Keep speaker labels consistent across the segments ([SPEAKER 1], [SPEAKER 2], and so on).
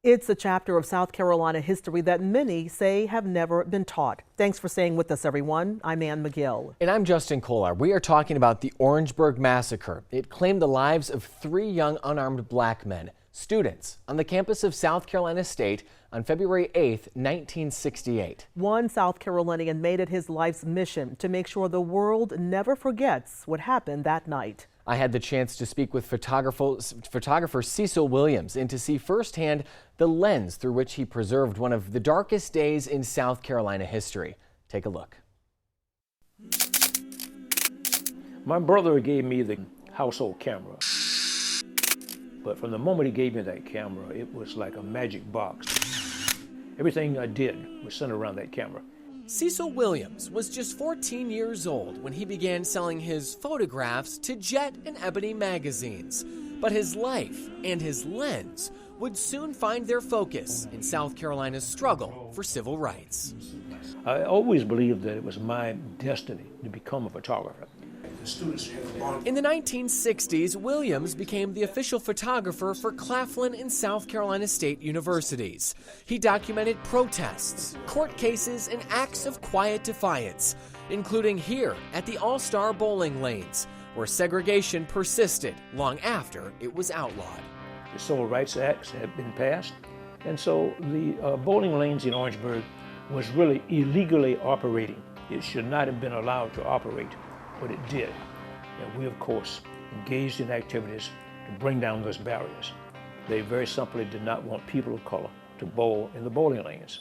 [SPEAKER 1] It's a chapter of South Carolina history that many say have never been taught. Thanks for staying with us, everyone. I'm Ann McGill.
[SPEAKER 2] And I'm Justin Kollar. We are talking about the Orangeburg Massacre. It claimed the lives of 3 young unarmed black men, students, on the campus of South Carolina State on February 8, 1968.
[SPEAKER 1] One South Carolinian made it his life's mission to make sure the world never forgets what happened that night.
[SPEAKER 2] I had the chance to speak with photographer Cecil Williams and to see firsthand the lens through which he preserved one of the darkest days in South Carolina history. Take a look.
[SPEAKER 3] My brother gave me the household camera, but from the moment he gave me that camera, it was like a magic box. Everything I did was centered around that camera.
[SPEAKER 2] Cecil Williams was just 14 years old when he began selling his photographs to Jet and Ebony magazines. But his life and his lens would soon find their focus in South Carolina's struggle for civil rights.
[SPEAKER 3] I always believed that it was my destiny to become a photographer.
[SPEAKER 2] In the 1960s, Williams became the official photographer for Claflin and South Carolina State Universities. He documented protests, court cases, and acts of quiet defiance, including here at the All-Star Bowling Lanes, where segregation persisted long after it was outlawed.
[SPEAKER 3] The Civil Rights Acts had been passed, and so the bowling lanes in Orangeburg was really illegally operating. It should not have been allowed to operate, but it did. And we, of course, engaged in activities to bring down those barriers. They very simply did not want people of color to bowl in the bowling lanes.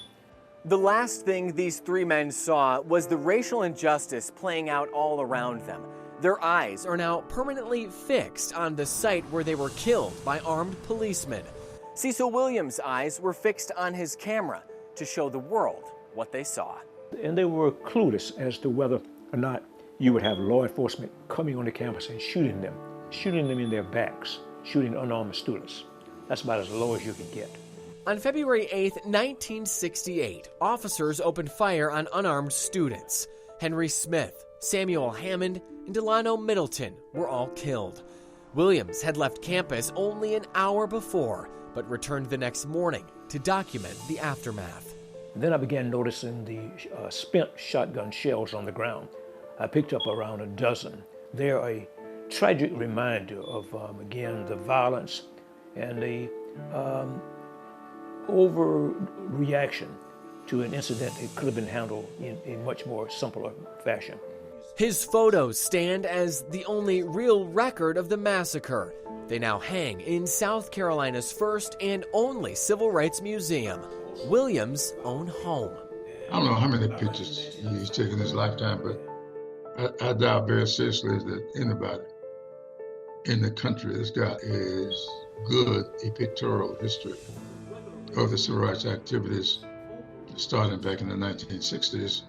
[SPEAKER 2] The last thing these 3 men saw was the racial injustice playing out all around them. Their eyes are now permanently fixed on the site where they were killed by armed policemen. Cecil Williams' eyes were fixed on his camera to show the world what they saw.
[SPEAKER 3] And they were clueless as to whether or not you would have law enforcement coming on the campus and shooting them in their backs, shooting unarmed students. That's about as low as you can get.
[SPEAKER 2] On February 8, 1968, officers opened fire on unarmed students. Henry Smith, Samuel Hammond, and Delano Middleton were all killed. Williams had left campus only an hour before, but returned the next morning to document the aftermath.
[SPEAKER 3] And then I began noticing the spent shotgun shells on the ground. I picked up around a dozen. They're a tragic reminder of, again, the violence and the overreaction to an incident that could have been handled in a much more simpler fashion.
[SPEAKER 2] His photos stand as the only real record of the massacre. They now hang in South Carolina's first and only civil rights museum, Williams' own home.
[SPEAKER 4] I don't know how many pictures he's taken in his lifetime, but I doubt very seriously that anybody in the country has got as good a pictorial history of the civil rights activities starting back in the 1960s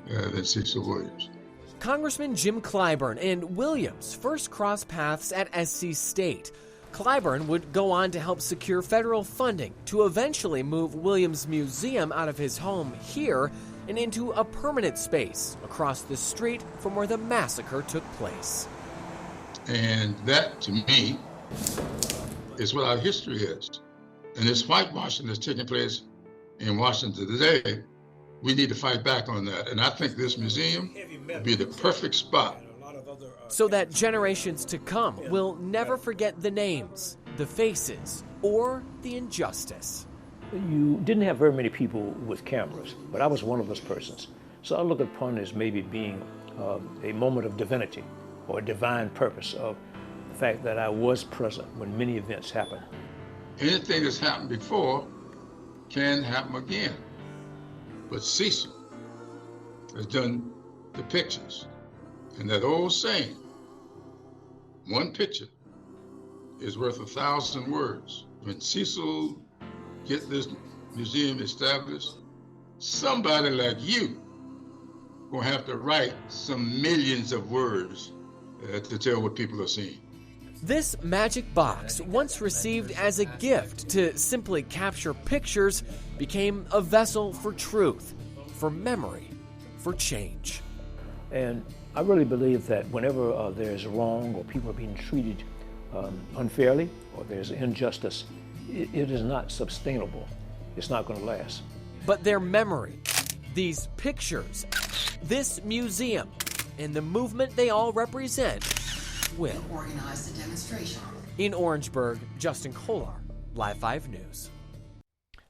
[SPEAKER 4] than Cecil Williams.
[SPEAKER 2] Congressman Jim Clyburn and Williams first crossed paths at SC State. Clyburn would go on to help secure federal funding to eventually move Williams' museum out of his home here and into a permanent space across the street from where the massacre took place.
[SPEAKER 4] And that, to me, is what our history is. And this whitewashing that's taking place in Washington today, we need to fight back on that. And I think this museum would be the perfect spot.
[SPEAKER 2] So that generations to come will never forget the names, the faces, or the injustice.
[SPEAKER 3] You didn't have very many people with cameras, but I was one of those persons. So I look upon it as maybe being a moment of divinity or a divine purpose of the fact that I was present when many events happened.
[SPEAKER 4] Anything that's happened before can happen again. But Cecil has done the pictures. And that old saying, one picture is worth 1,000 words. When Cecil get this museum established, somebody like you will have to write some millions of words to tell what people are seeing.
[SPEAKER 2] This magic box, once received as a gift to simply capture pictures, became a vessel for truth, for memory, for change.
[SPEAKER 3] And I really believe that whenever there's wrong or people are being treated unfairly or there's injustice, it is not sustainable. It's not going to last.
[SPEAKER 2] But their memory, these pictures, this museum, and the movement they all represent will.
[SPEAKER 5] Organize the demonstration.
[SPEAKER 2] In Orangeburg, Justin Kollar, Live 5 News.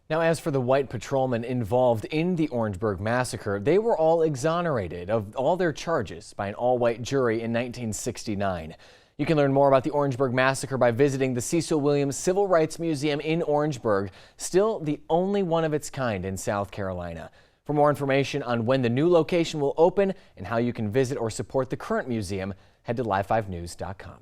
[SPEAKER 6] Now, as for the white patrolmen involved in the Orangeburg Massacre, they were all exonerated of all their charges by an all-white jury in 1969. You can learn more about the Orangeburg Massacre by visiting the Cecil Williams Civil Rights Museum in Orangeburg, still the only one of its kind in South Carolina. For more information on when the new location will open and how you can visit or support the current museum, head to live5news.com.